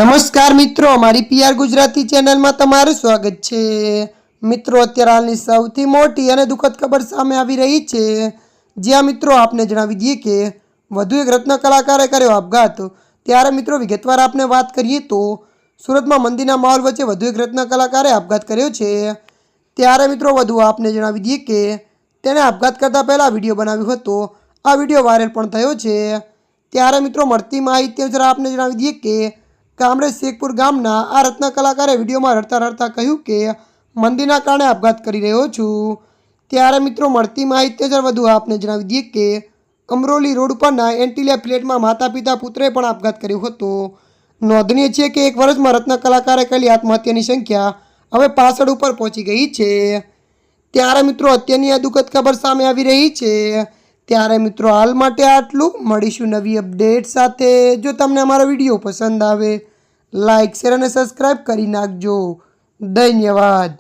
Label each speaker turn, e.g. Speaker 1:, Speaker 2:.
Speaker 1: નમસ્કાર મિત્રો, મારી પીઆર ગુજરાતી ચેનલમાં તમારું સ્વાગત છે। મિત્રો, અત્યારે હાલની સૌથી મોટી અને દુઃખદ ખબર સામે આવી રહી છે, જ્યાં મિત્રો આપને જણાવી દઈએ કે વધુ એક રત્ન કલાકારે કર્યો આપઘાત। ત્યારે મિત્રો વિગતવાર આપને વાત કરીએ તો સુરતમાં મંદીના માહોલ વચ્ચે વધુ એક રત્ન કલાકારે આપઘાત કર્યો છે। ત્યારે મિત્રો વધુ આપને જણાવી દઈએ કે તેણે આપઘાત કરતા પહેલા વિડીયો બનાવ્યો હતો। આ વિડીયો વાયરલ પણ થયો છે। ત્યારે મિત્રો મળતી માહિતી અનુસાર આપને જણાવી દઈએ કે કામરેજ શેખપુર ગામના આ રત્ન કલાકારે વિડીયોમાં રડતા રડતા કહ્યું કે મંદીના કારણે આપઘાત કરી રહ્યો છું। ત્યારે મિત્રો મળતી માહિતી અનુસાર વધુ આપને જણાવી દઈએ કે અમરોલી રોડ પરના એન્ટિલિયા ફ્લેટમાં માતા પિતા પુત્રએ પણ આપઘાત કર્યો હતો। નોંધનીય છે કે એક વર્ષમાં રત્ન કલાકારે કરેલી આત્મહત્યાની સંખ્યા હવે 65 ઉપર પહોંચી ગઈ છે। ત્યારે મિત્રો અત્યારની આ દુઃખદ ખબર સામે આવી રહી છે। ત્યારે મિત્રો હાલ માટે આટલું, મળીશું નવી અપડેટ સાથે। જો તમને અમારો વિડીયો પસંદ આવે લાઇક શેર અને સબસ્ક્રાઈબ કરી નાખજો। ધન્યવાદ।